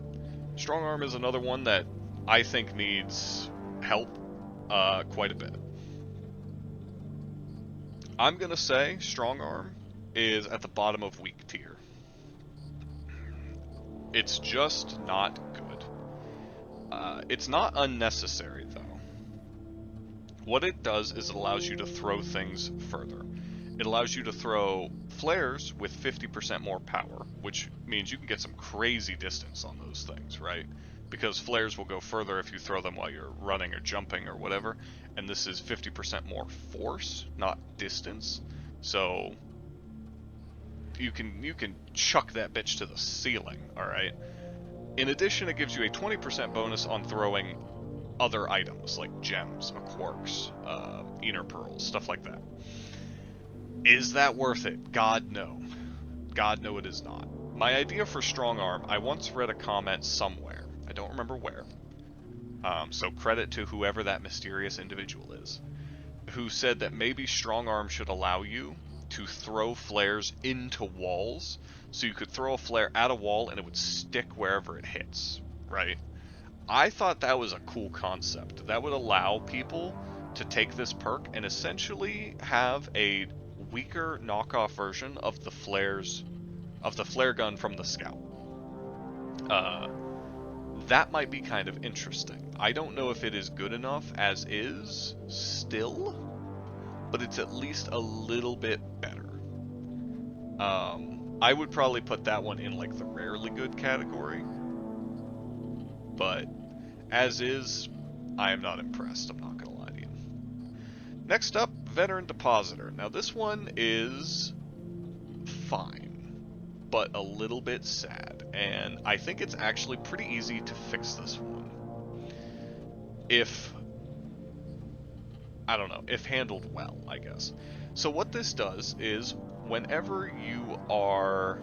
A: Strong Arm is another one that I think needs help quite a bit. I'm gonna say Strong Arm is at the bottom of weak tier. It's just not good. It's not unnecessary, though. What it does is it allows you to throw things further. It allows you to throw flares with 50% more power, which means you can get some crazy distance on those things, right? Because flares will go further if you throw them while you're running or jumping or whatever, and this is 50% more force, not distance. So you can chuck that bitch to the ceiling, alright? In addition, it gives you a 20% bonus on throwing other items, like gems, quarks, inner pearls, stuff like that. Is that worth it? God, no. God, no, it is not. My idea for Strong Arm, I once read a comment somewhere. I don't remember where. So credit to whoever that mysterious individual is, who said that maybe Strong Arm should allow you to throw flares into walls, so you could throw a flare at a wall and it would stick wherever it hits, right? I thought that was a cool concept. That would allow people to take this perk and essentially have a weaker knockoff version of the flares, of the flare gun from the Scout. That might be kind of interesting. I don't know if it is good enough as is still, but it's at least a little bit better. I would probably put that one in, like, the rarely good category, but as is, I am not impressed, I'm not gonna lie to you. Next up, Veteran Depositor. Now this one is fine, but a little bit sad, and I think it's actually pretty easy to fix this one. If handled well, I guess. So what this does is, whenever you are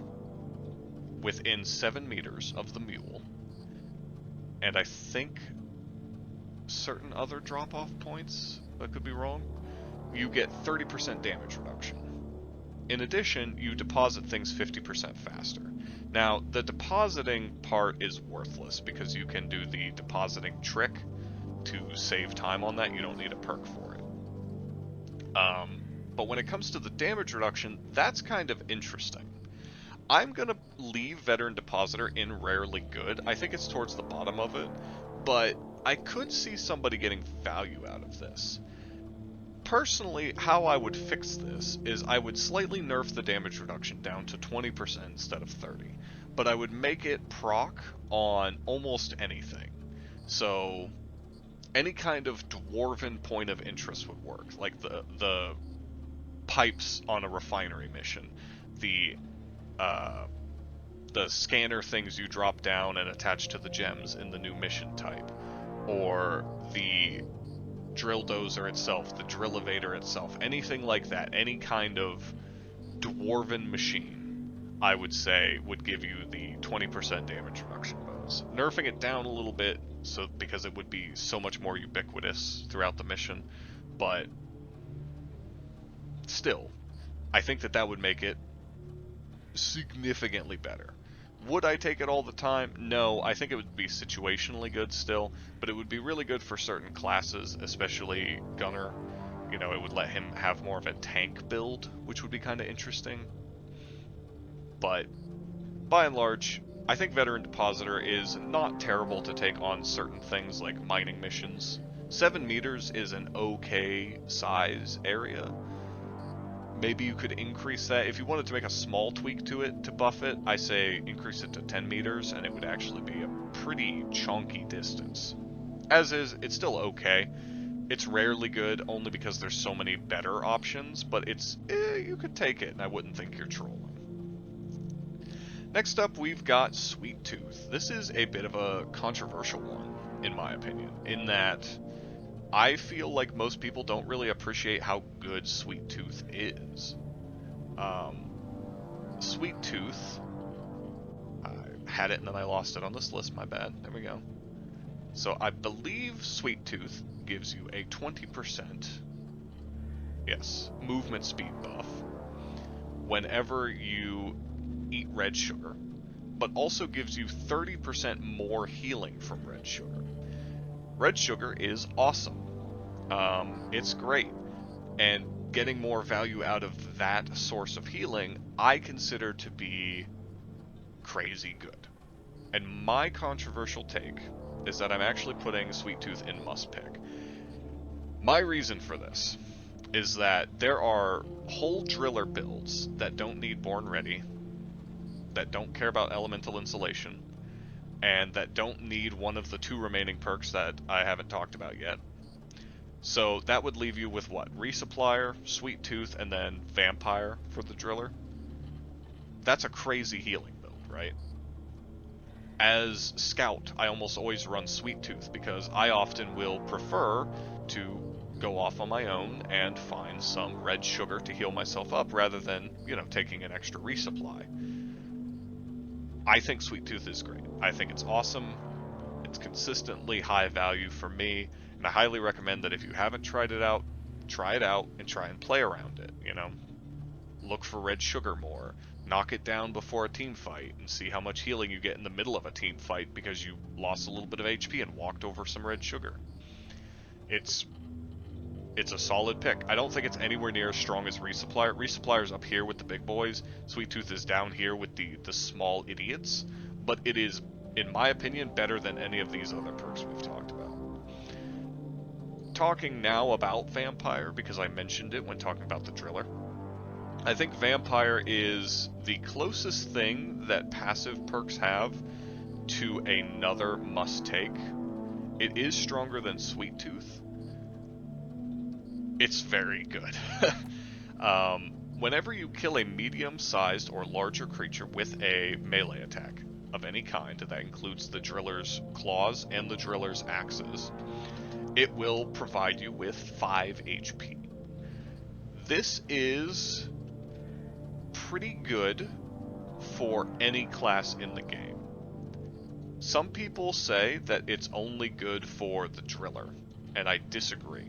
A: within 7 meters of the mule, and I think certain other drop-off points, I could be wrong, you get 30% damage reduction. In addition, you deposit things 50% faster. Now, the depositing part is worthless, because you can do the depositing trick to save time on that. You don't need a perk for it. But when it comes to the damage reduction, that's kind of interesting. I'm gonna leave Veteran Depositor in rarely good. I think it's towards the bottom of it, but I could see somebody getting value out of this. Personally, how I would fix this is I would slightly nerf the damage reduction down to 20% instead of 30. but I would make it proc on almost anything. So any kind of dwarven point of interest would work, like the pipes on a refinery mission, the uh, the scanner things you drop down and attach to the gems in the new mission type, or the drill dozer itself, the drill elevator itself, anything like that, any kind of dwarven machine, I would say would give you the 20% damage reduction bonus. Nerfing it down a little bit, so because it would be so much more ubiquitous throughout the mission, but still, I think that would make it significantly better. Would I take it all the time? No, I think it would be situationally good still, but it would be really good for certain classes, especially Gunner. You know, it would let him have more of a tank build, which would be kind of interesting. But by and large, I think Veteran Depositor is not terrible to take on certain things like mining missions. 7 meters is an okay size area. Maybe you could increase that. If you wanted to make a small tweak to it to buff it, I say increase it to 10 meters, and it would actually be a pretty chunky distance. As is, it's still okay. It's rarely good, only because there's so many better options, but it's, you could take it, and I wouldn't think you're trolling. Next up, we've got Sweet Tooth. This is a bit of a controversial one, in my opinion, in that I feel like most people don't really appreciate how good Sweet Tooth is. Sweet Tooth, I had it and then I lost it on this list, my bad. There we go. So I believe Sweet Tooth gives you a 20%, yes, movement speed buff whenever you eat red sugar, but also gives you 30% more healing from red sugar. Red sugar is awesome. It's great, and getting more value out of that source of healing, I consider to be crazy good. And my controversial take is that I'm actually putting Sweet Tooth in must pick. My reason for this is that there are whole driller builds that don't need Born Ready, that don't care about elemental insulation, and that don't need one of the 2 remaining perks that I haven't talked about yet. So that would leave you with what? Resupplier, Sweet Tooth, and then Vampire for the driller. That's a crazy healing build, right? As Scout, I almost always run Sweet Tooth because I often will prefer to go off on my own and find some red sugar to heal myself up rather than, you know, taking an extra resupply. I think Sweet Tooth is great. I think it's awesome. It's consistently high value for me, and I highly recommend that if you haven't tried it out, try it out and try and play around it, you know? Look for red sugar more. Knock it down before a team fight and see how much healing you get in the middle of a team fight because you lost a little bit of HP and walked over some red sugar. It's a solid pick. I don't think it's anywhere near as strong as Resupplier. Resupplyer's up here with the big boys. Sweet Tooth is down here with the small idiots, but it is, in my opinion, better than any of these other perks we've talked about. Talking now about Vampire, because I mentioned it when talking about the Driller. I think Vampire is the closest thing that passive perks have to another must-take. It is stronger than Sweet Tooth. It's very good. Whenever you kill a medium-sized or larger creature with a melee attack of any kind, that includes the Driller's claws and the Driller's axes, it will provide you with 5 HP. This is pretty good for any class in the game. Some people say that it's only good for the Driller, and I disagree.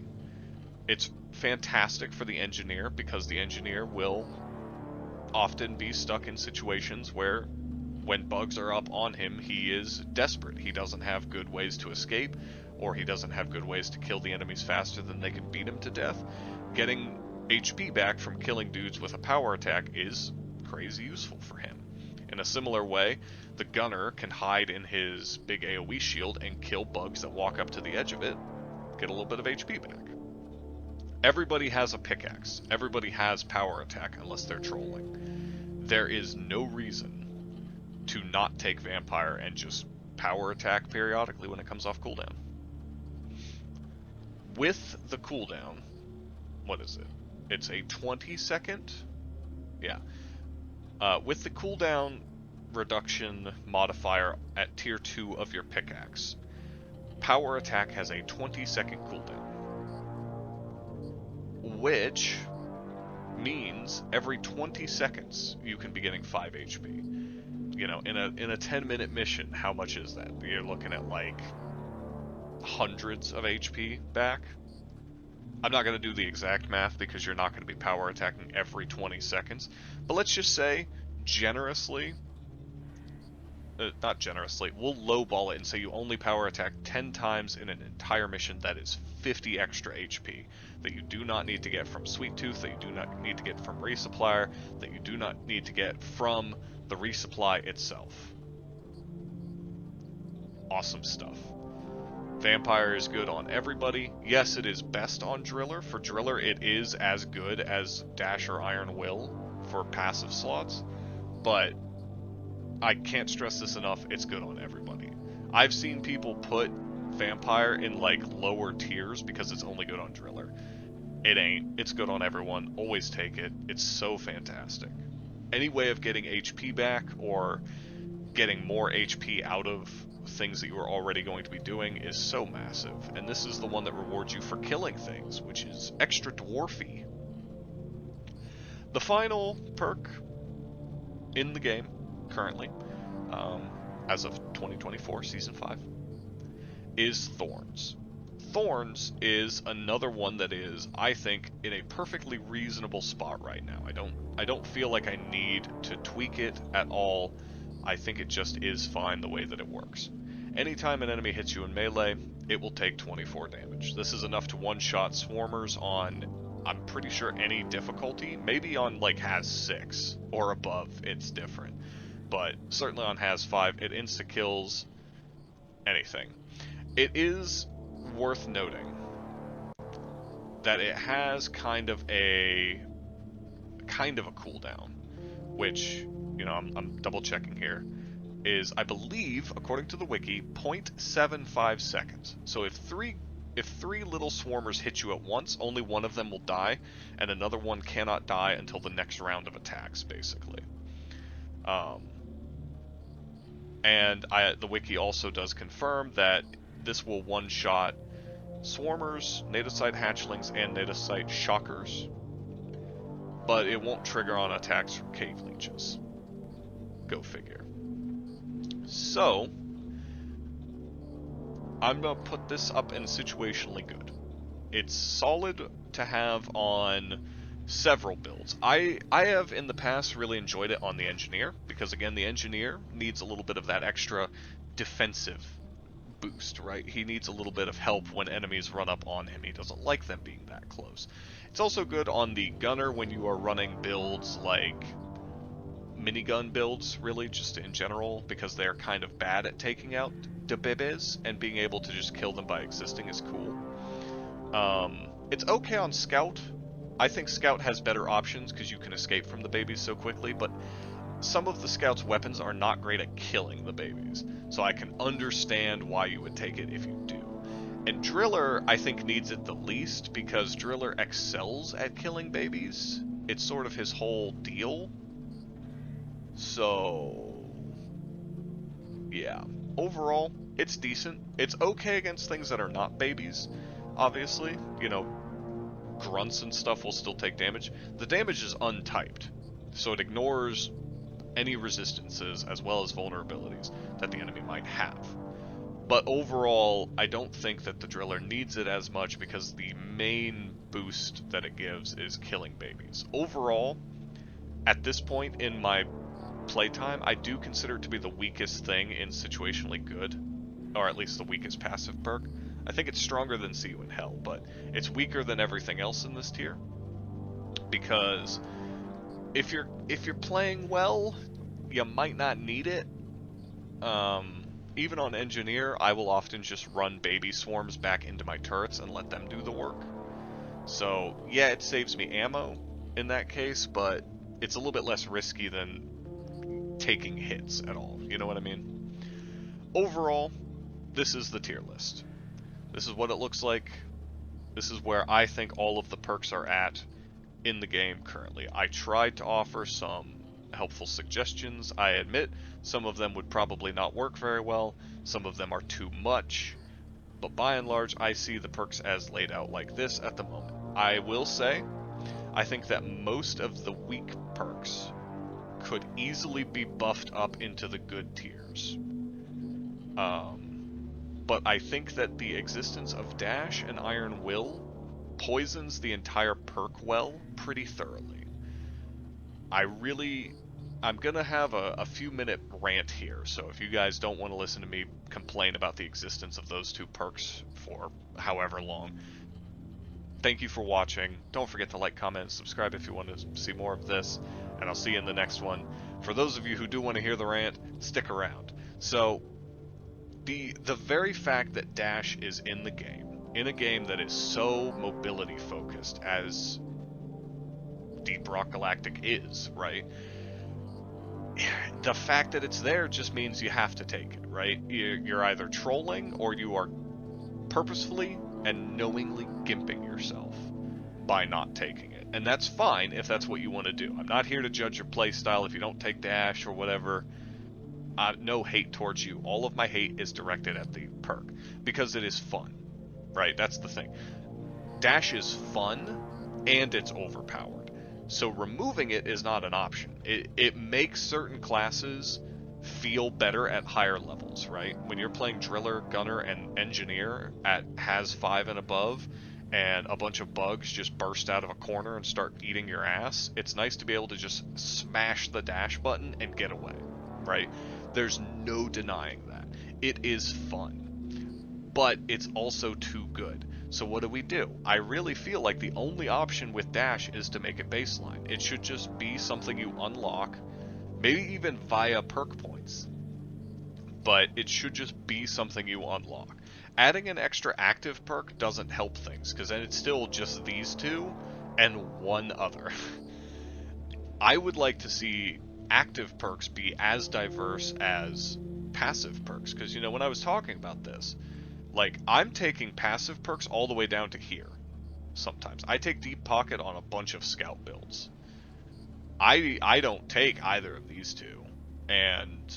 A: It's fantastic for the Engineer because the Engineer will often be stuck in situations where when bugs are up on him, he is desperate. He doesn't have good ways to escape, or he doesn't have good ways to kill the enemies faster than they can beat him to death. Getting HP back from killing dudes with a power attack is crazy useful for him. In a similar way, the Gunner can hide in his big AoE shield and kill bugs that walk up to the edge of it, get a little bit of HP back. Everybody has a pickaxe. Everybody has power attack unless they're trolling. There is no reason to not take Vampire and just power attack periodically when it comes off cooldown. With the cooldown, what is it? It's a 20-second? Yeah. With the cooldown reduction modifier at tier 2 of your pickaxe, power attack has a 20-second cooldown, which means every 20 seconds you can be getting 5 HP. You know, in a 10-minute mission, how much is that? You're looking at like hundreds of HP back. I'm not going to do the exact math because you're not going to be power attacking every 20 seconds, but let's just say generously, not generously, we'll lowball it and say you only power attack 10 times in an entire mission. That is 50 extra HP that you do not need to get from Sweet Tooth, that you do not need to get from Resupplier, that you do not need to get from the resupply itself. Awesome stuff. Vampire is good on everybody. Yes, it is best on Driller. For Driller, it is as good as Dash or Iron Will for passive slots, but I can't stress this enough, it's good on everybody. I've seen people put Vampire in like lower tiers because it's only good on Driller. It ain't. It's good on everyone. Always take it. It's so fantastic. Any way of getting HP back or getting more HP out of things that you are already going to be doing is so massive. And this is the one that rewards you for killing things, which is extra dwarfy. The final perk in the game currently, as of 2024 Season 5, is Thorns. Thorns is another one that is, I think, in a perfectly reasonable spot right now. I don't feel like I need to tweak it at all. I think it just is fine the way that it works. Anytime an enemy hits you in melee, it will take 24 damage. This is enough to one-shot swarmers on, I'm pretty sure, any difficulty. Maybe on like Has 6 or above, it's different. But certainly on Has 5, it insta-kills anything. It is worth noting that it has kind of a cooldown, which, you know, I'm double checking here, is, I believe, according to the wiki, 0.75 seconds. So if three little swarmers hit you at once, only one of them will die, and another one cannot die until the next round of attacks, basically. And the wiki also does confirm that this will one-shot swarmers, Nadocyte hatchlings, and Nadocyte shockers, but it won't trigger on attacks from cave leeches. Go figure. So, I'm going to put this up in situationally good. It's solid to have on several builds. I have in the past really enjoyed it on the Engineer, because again, the Engineer needs a little bit of that extra defensive boost, right? He needs a little bit of help when enemies run up on him. He doesn't like them being that close. It's also good on the Gunner when you are running builds like minigun builds, really, just in general, because they're kind of bad at taking out the bebes, and being able to just kill them by existing is cool. It's okay on Scout. I think Scout has better options because you can escape from the babies so quickly, but some of the Scout's weapons are not great at killing the babies, so I can understand why you would take it if you do. And Driller, I think, needs it the least, because Driller excels at killing babies. It's sort of his whole deal. So, yeah. Overall, it's decent. It's okay against things that are not babies, obviously. You know, grunts and stuff will still take damage. The damage is untyped, so it ignores any resistances as well as vulnerabilities that the enemy might have. But overall, I don't think that the Driller needs it as much, because the main boost that it gives is killing babies. Overall, at this point in my playtime, I do consider it to be the weakest thing in situationally good, or at least the weakest passive perk. I think it's stronger than See You in Hell, but it's weaker than everything else in this tier, because if you're playing well, you might not need it. Even on Engineer, I will often just run baby swarms back into my turrets and let them do the work. So yeah, it saves me ammo in that case, but it's a little bit less risky than taking hits at all. You know what I mean? Overall, this is the tier list. This is what it looks like. This is where I think all of the perks are at in the game currently. I tried to offer some helpful suggestions. I admit some of them would probably not work very well. Some of them are too much. But by and large, I see the perks as laid out like this at the moment. I will say, I think that most of the weak perks could easily be buffed up into the good tiers. But I think that the existence of Dash and Iron Will poisons the entire perk well pretty thoroughly. I'm gonna have a few minute rant here, so if you guys don't want to listen to me complain about the existence of those two perks for however long, thank you for watching. Don't forget to like, comment, and subscribe if you want to see more of this, and I'll see you in the next one. For those of you who do want to hear the rant, stick around. So, the very fact that Dash is in the game, in a game that is so mobility focused as Deep Rock Galactic is, right? The fact that it's there just means you have to take it, right? You're either trolling or you are purposefully and knowingly gimping yourself by not taking it. And that's fine if that's what you want to do. I'm not here to judge your playstyle if you don't take Dash or whatever. No hate towards you. All of my hate is directed at the perk because it is fun, right? That's the thing. Dash is fun and it's overpowered. So removing it is not an option. It makes certain classes feel better at higher levels, right? When you're playing Driller, Gunner, and Engineer at Has 5 and above, and a bunch of bugs just burst out of a corner and start eating your ass, it's nice to be able to just smash the dash button and get away, right? There's no denying that. It is fun, but it's also too good. So what do? I really feel like the only option with Dash is to make it baseline. It should just be something you unlock, maybe even via perk points, but it should just be something you unlock. Adding an extra active perk doesn't help things, because then it's still just these two and one other. I would like to see active perks be as diverse as passive perks, because, you know, when I was talking about this, like, I'm taking passive perks all the way down to here. Sometimes I take Deep Pocket on a bunch of scout builds. I don't take either of these two, and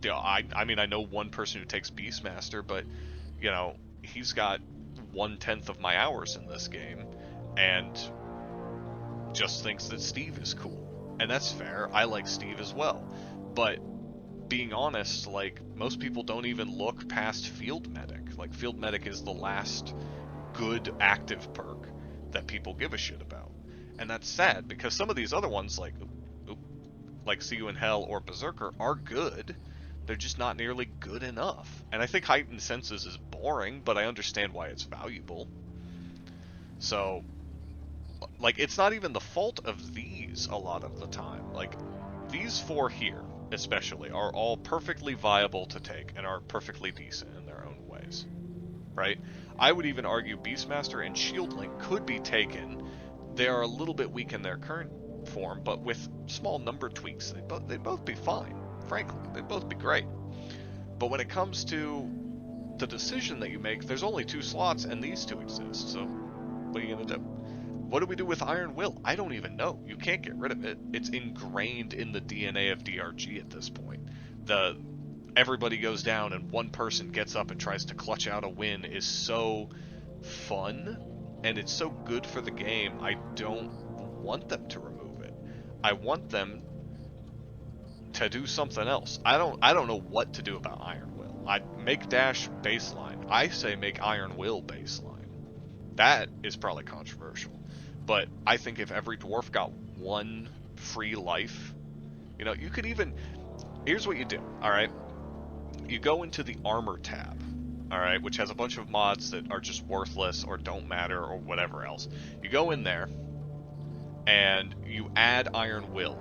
A: you know, I mean, I know one person who takes Beastmaster, but you know, he's got 1/10 of my hours in this game, and just thinks that Steve is cool, and that's fair. I like Steve as well, but being honest, like, most people don't even look past Field Medic. Like, Field Medic is the last good active perk that people give a shit about. And that's sad, because some of these other ones, like See You in Hell or Berserker, are good. They're just not nearly good enough. And I think Heightened Senses is boring, but I understand why it's valuable. So, like, it's not even the fault of these a lot of the time. Like, these four here, especially, are all perfectly viable to take and are perfectly decent in their own ways, right? I would even argue Beastmaster and Shieldling could be taken. They are a little bit weak in their current form, but with small number tweaks, they'd both be fine. Frankly, they'd both be great. But when it comes to the decision that you make, there's only 2 slots and these 2 exist, so what are you going to do? What do we do with Iron Will? I don't even know. You can't get rid of it. It's ingrained in the DNA of DRG at this point. Everybody goes down and one person gets up and tries to clutch out a win is so fun, and it's so good for the game. I don't want them to remove it. I want them to do something else. I don't know what to do about Iron Will. I make Dash baseline. I say make Iron Will baseline. That is probably controversial. But I think if every dwarf got 1 free life, you know, you could even... Here's what you do, alright? You go into the armor tab, alright, which has a bunch of mods that are just worthless or don't matter or whatever else. You go in there, and you add Iron Will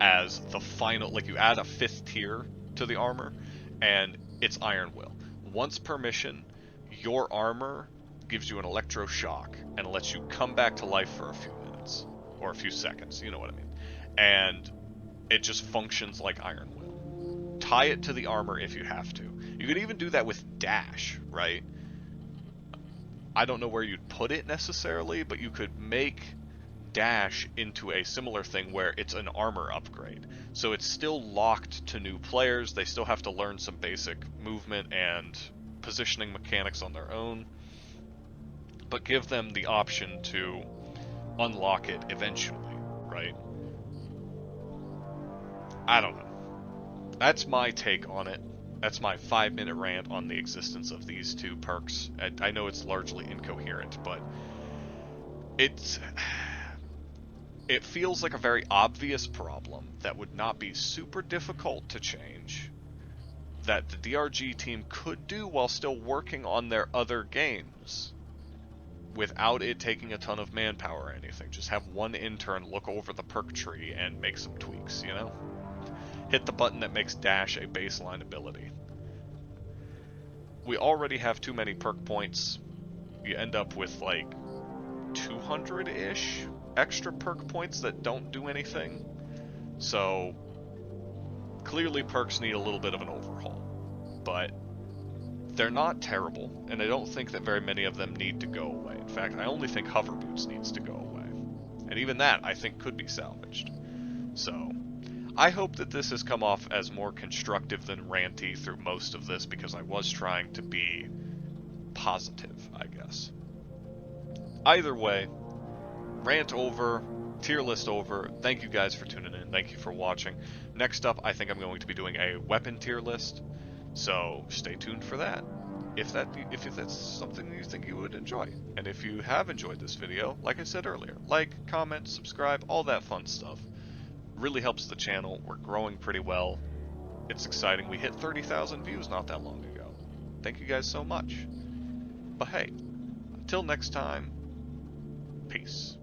A: as the final... Like, you add a 5th tier to the armor, and it's Iron Will. Once per mission, your armor gives you an electroshock and lets you come back to life for a few minutes or a few seconds, you know what I mean. And It just functions like Iron Will. Tie it to the armor if you have to. You could even do that with dash, right? I don't know where you'd put it necessarily, but you could make dash into a similar thing where it's an armor upgrade. So it's still locked to new players. They still have to learn some basic movement and positioning mechanics on their own, but give them the option to unlock it eventually, right? I don't know. That's my take on it. That's my 5-minute rant on the existence of these two perks. I know it's largely incoherent, but it feels like a very obvious problem that would not be super difficult to change, that the DRG team could do while still working on their other games without it taking a ton of manpower or anything. Just have one intern look over the perk tree and make some tweaks, you know? Hit the button that makes dash a baseline ability. We already have too many perk points. You end up with like 200-ish extra perk points that don't do anything. So clearly perks need a little bit of an overhaul, but they're not terrible, and I don't think that very many of them need to go away. In fact, I only think hover boots needs to go away, and even that I think could be salvaged. So I hope that this has come off as more constructive than ranty through most of this, because I was trying to be positive, I guess. Either way, rant over, tier list over. Thank you guys for tuning in. Thank you for watching. Next up, I think I'm going to be doing a weapon tier list, so stay tuned for that. If that's something you think you would enjoy. And if you have enjoyed this video, like I said earlier, like, comment, subscribe, all that fun stuff. Really helps the channel. We're growing pretty well. It's exciting. We hit 30,000 views not that long ago. Thank you guys so much. But hey, until next time, peace.